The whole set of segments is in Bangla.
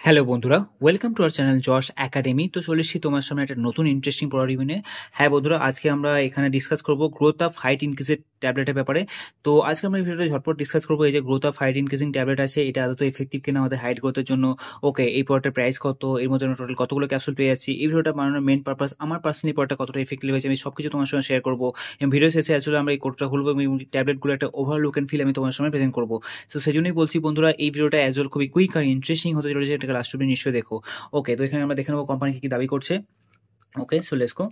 হ্যালো বন্ধুরা, welcome to our channel Yash academy. তো চলে এসেছি তোমার সামনে একটা নতুন ইন্টারেস্টিং পড়া রিভিউ নিয়ে। হ্যাঁ বন্ধুরা, আজকে আমরা এখানে ডিসকাস করবো গ্রোথ অফ হাইট ইনক্রিজের ট্যাবলেটের ব্যাপারে। তো আজকে আমরা এই ভিডিওতে ঝটপট ডিসকাস করবো এই যে growth of height increasing tablet আছে, এটা আদৌ এফেক্টিভ কিনা আমাদের হাইট গ্রোথের জন্য। ওকে, এই প্রোডাক্টের প্রাইস কত, এর মধ্যে টোটাল কতগুলো ক্যাপসুল পেয়ে যাচ্ছি, এই ভিডিওটা বানানোর মেন পারপাস আমার পার্সোনালি প্রোডাক্টটা কতটা এফেক্টিভ হয়েছে আমি সবকিছু তোমার সঙ্গে শেয়ার করবো। এবং ভিডিও শেষে আসলে আমরা এই কোডটা খুলবো এবং ট্যাবলেটগুলো একটা ওভার লুক অ্যান্ড ফিল আমি তোমার সামনে প্রেজেন্ট করবো। তো সেই জন্যই বলছি বন্ধুরা, এই ভিডিওটা অ্যাজ ওয়েল খুবই কুইক আর ইন্টারেস্টিং হতে চলেছে, এটাকে লাস্ট অব্দি নিশ্চয়ই দেখো। ওকে, তো এখানে আমরা দেখে নেবো কোম্পানি কি দাবি করছে। Okay, so let's go.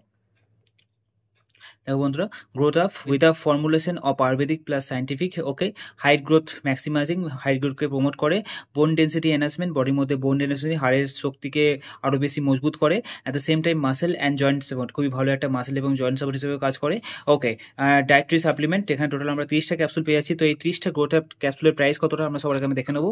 দেখো বন্ধুরা, growth of with a formulation of Ayurvedic plus scientific. Okay, height growth maximising, height গ্রোথকে প্রমোট করে, বোন ডেন্সিটি এনহান্সমেন্ট, বডির মধ্যে বোন ডেন্সিটি হাড়ের শক্তিকে আরও বেশি মজবুত করে, at the same time muscle and joint support, খুবই ভালো একটা মাসেল এবং জয়েন্ট সাপোর্ট হিসেবে কাজ করে। ওকে, ডায়েটরি সাপ্লিমেন্ট, এখানে টোটাল আমরা 30টা ক্যাপসুল পেয়ে যাচ্ছি। তো এই 30টা গ্রোথ অফ ক্যাপসুলের প্রাইস কতটা আমরা সবার আগে আমি দেখে নেবো।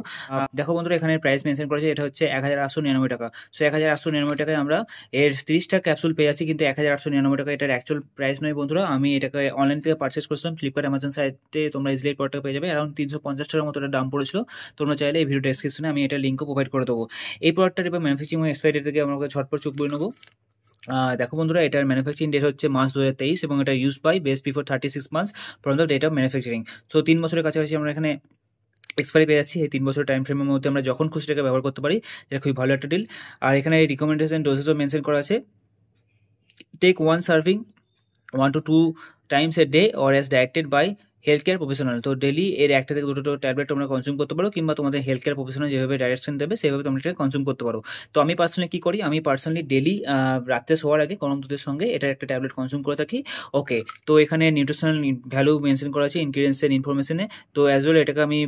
দেখো বন্ধুরা, এখানে প্রাইস মেনশন করেছে, এটা হচ্ছে 1899 টাকা। সো 1899 টাকায় আমরা এর 30টা ক্যাপসুল পেয়ে যাচ্ছি, কিন্তু 1899 টাকা এটার অ্যাকচুয়াল প্রাইস নয় বন্ধুরা। আমি এটাকে অনলাইন থেকে পারচেস করেছিলাম, ফ্লিপকার্ট অ্যামাজন সাইটে তোমরা ইজিলি প্রোডাক্টটা পেয়ে যাবে। অ্যারাউন্ড 350 টাকার মতো এটা দাম পড়েছিল। তোমরা চাইলে এই ভিডিও ডেসক্রিপশনে আমি এটা লিঙ্কও প্রোভাইড করে দেবো। এই প্রোডাক্টটার এবার ম্যানুফ্যাকচারিং এক্সপায়ারি থেকে আমরা ঝটপট চোখ বই নেবো। দেখো বন্ধুরা, এটার ম্যানুফ্যাকচারিং ডেট হচ্ছে মার্চ 2023 এবং এটা use by best before 36 months from the date of manufacturing. So 3 বছরের কাছাকাছি আমরা এখানে এক্সপায়ারি পেয়ে যাচ্ছি। এই 3 বছর টাইম ফ্রেমের মধ্যে আমরা যখন খুশি টাকা ব্যবহার করতে পারি, এটা খুবই ভালো একটা ডিল। আর এখানে রিকমেন্ডেশন ডোজেসও মেনশন করা আছে। Take 1 serving 1 to 2 times a day or as directed by health care professional. তো ডেলি এর একটা থেকে দুটো ট্যাবলেট তোমরা কনজিউম করতে পারো, কিংবা তোমাদের হেলথ কেয়ার প্রফেশনাল যেভাবে ডাইরেকশন দেবে সেভাবে তোমরা এটাকে কনজিউম করতে পারো। তো আমি পার্সোনালি কী করি, আমি পার্সোনালি ডেলি রাত্রে শোয়ার আগে গরম দুধের সঙ্গে এটার একটা ট্যাবলেট কনজিউম করে থাকি। ওকে, তো এখানে নিউট্রিশনাল ভ্যালু মেনশন করা আছে ইনগ্রিডিয়েন্টসের ইনফরমেশনে। তো অ্যাজ ওয়েল এটাকে আমি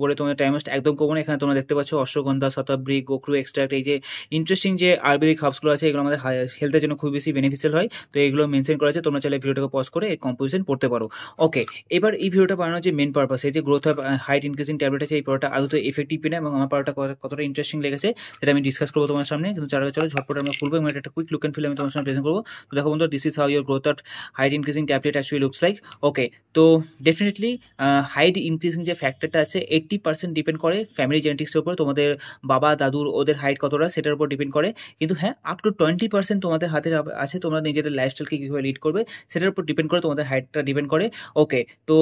পরে তোমাদের টাইম ওয়েস্ট একদম করবো না। এখানে তোমরা দেখতে পাচ্ছ অশ্বগন্ধা, শতাব্দী, গোখরু এক্সট্রাক্ট, এই যে ইন্টারেস্টিং যে আয়ুর্বেদিক হার্বসগুলো আছে, এগুলো আমাদের হেলথের জন্য খুব বেশি বেনিফিশিয়াল হয়। তো এগুলো মেনশন করা আছে, তোমরা চাইলে ভিডিওটাকে পজ করে এর কম্পোজিশন পড়তে পারো। ওকে, এবার এই ভিডিওটা বানানোর যে মেন পারপাস, এই যে growth of height increasing tablet আছে, এই প্রোডাক্টটা আদৌ এফেক্টিভ কিনা এবং আমার প্রোডাক্টটা কতটা ইন্টারেস্টিং লেগেছে সেটা আমি ডিসকাস করবো তোমার সামনে। কিন্তু চলো ঝটপট আমরা খুলবো এবং একটা কুইক লুক অ্যান্ড ফিল আমি তোমার সামনে প্রেজেন্ট করবো। তো দেখো বন্ধু, this is how your growth of height increasing tablet actually looks like. Okay, তো ডেফিনেটলি হাইট ইনক্রিজিং যে ফ্যাক্টরটা আছে 80% ডিপেন্ড করে ফ্যামিলি জেনেটিক্সের উপর, তোমাদের বাবা দাদুর ওদের হাইট কতটা সেটার উপর ডিপেন্ড করে। কিন্তু হ্যাঁ, আপ টু 20% তোমাদের হাতে আছে, তোমরা নিজেদের লাইফস্টাইলকে কীভাবে লিড করবে সেটার উপর ডিপেন্ড করে, তোমাদের হাইটটা ডিপেন্ড করে। ওকে, তো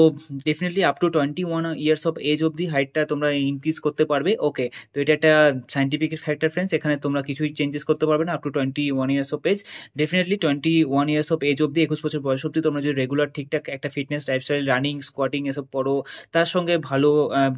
definitely up to 21 years of age অবধি হাইটটা তোমরা ইনক্রিজ করতে পারবে। ওকে, তো এটা একটা সাইন্টিফিক ফ্যাক্টর ফ্রেন্ডস, এখানে তোমরা কিছুই চেঞ্জেস করতে পারবে না up to 21 years of age. Definitely 21 years of age অবধি, 21 বছর বয়স অবধি তোমরা যদি রেগুলার ঠিকঠাক একটা ফিটনেস লাইফস্টাইল, রানিং, স্কোয়াটিং এসব করো, তার সঙ্গে ভালো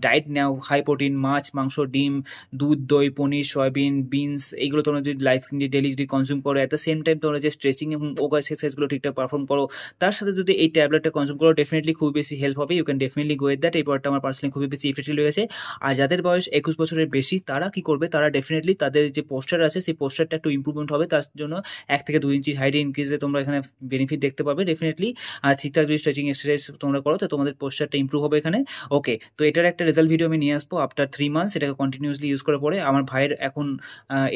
ডায়েট নাও, হাই প্রোটিন, মাছ, মাংস, ডিম, দুধ, দই, পনির, সয়াবিন, বিনস, এইগুলো তোমরা যদি লাইফ ডেলি যদি কনজিউম করো, অ্যাট দ্য সেম টাইম তোমরা যে স্ট্রেচিং এবং যোগা এক্সারসাইজগুলো ঠিকঠাক পারফর্ম করো, তার সাথে যদি এই ট্যাবলেটটা কনজিউম করো, ডেফিনেটলি খুব বেশি হেল্প হবে। You can definitely go with that. এই প্রোডাক্টটা আমার পার্সোনালি খুবই বেশি ইফেক্টিভ লেগেছে। আর যাদের বয়স 21 বছরের বেশি, তারা কি করবে, তারা ডেফিনেটলি তাদের যে পোস্টার আছে সেই পোস্টারটা একটু ইম্প্রুভমেন্ট হবে, তার জন্য 1 থেকে 2 ইঞ্চি হাইট ইনক্রিজে তোমরা এখানে বেনিফিট দেখতে পাবে ডেফিনেটলি। আর ঠিকঠাক যদি স্ট্রেচিং এক্সারসাইজ তোমরা করো, তো তোমাদের পোস্টারটা ইম্প্রুভ হবে এখানে। ওকে, তো এটার একটা রেজাল্ট ভিডিও আমি নিয়ে আসবো আফটার 3 মান্থস। এটাকে কন্টিনিউসলি ইউজ করে পরে আমার ভাইয়ের এখন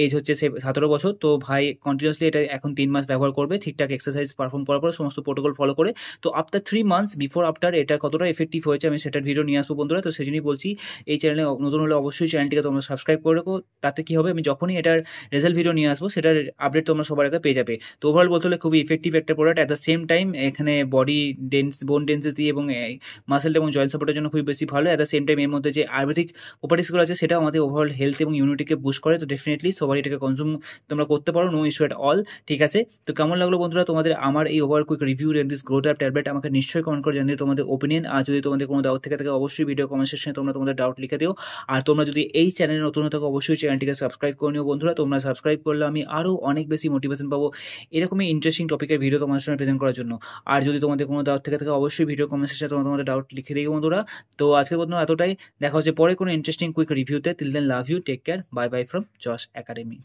এজ হচ্ছে 17 বছর। তো ভাই কন্টিনিউসলি এটা এখন 3 মাস ব্যবহার করবে, ঠিকঠাক এক্সারসাইজ পারফর্ম করার পরে, সমস্ত প্রোটোকল ফলো করে। তো আফটার 3 মান্থস বিফোর আফটার এটা কতটা এফেক্টিভ হয়েছে আমি সেটার ভিডিও নিয়ে আসবো বন্ধুরা। তো সেই জন্যই বলছি, এই চ্যানেলে নতুন হলে অবশ্যই চ্যানেলটিকে তোমরা সাবস্ক্রাইব করে রাখো। তাতে কি হবে, আমি যখনই এটার রেজাল্ট ভিডিও নিয়ে আসবো সেটার আপডেট তোমরা সবার আগে পেয়ে যাবে। তো ওভারঅল বলতে হলে খুবই ইফেক্টিভ একটা product. At the same time এখানে বডি বোন ডেন্সিটি এবং মাসেল এবং জয়েন্ট সাপোর্টের জন্য খুবই বেশি ভালো। অ্যাট দ্য সেম টাইম এর মধ্যে যে আয়ুর্বেদিক প্রপার্টিসগুলো আছে সেটাও আমাদের ওভারঅল হেলথ এবং ইমিউনিটিকে বুস্ট করে। তো ডেফিনেটলি সবাই এটাকে কনজিউম তোমরা করতে পারো, নো ইস্যু অ্যাট অল। ঠিক আছে, তো কেমন লাগলো বন্ধুরা তোমাদের আমার এই overall quick review and this growth of tablet, আমাকে নিশ্চয়ই কমেন্ট করে জানিয়ে তোমাদের ওপিনিয়ন। আর যদি তোমাদের কোনো ডাউট থেকে থাকে অবশ্যই ভিডিও কমেন্ট সেকশনে তোমরা তোমাদের ডাউট লিখে দিও। আর তোমরা যদি এই চ্যানেলে নতুন হয়ে থাকো অবশ্যই চ্যানেলটিকে সাবস্ক্রাইব করে নিও বন্ধুরা। তোমরা সাবস্ক্রাইব করলে আমি আরও অনেক বেশি মোটিভেশন পাবো এরকমই ইন্টারেস্টিং টপিকের ভিডিও তোমার সামনে প্রেজেন্ট করার জন্য। আর যদি তোমাদের কোনো ডাউট থেকে থাকে অবশ্যই ভিডিও কমেন্ট সেকশনে তোমরা তোমাদের ডাউট লিখে দিও বন্ধুরা। তো আজকের মতো এতটাই, দেখা হচ্ছে পরে কোনো ইন্টারেস্টিং কুইক রিভিউতে। Till then love you, take care, bye bye from Yash academy.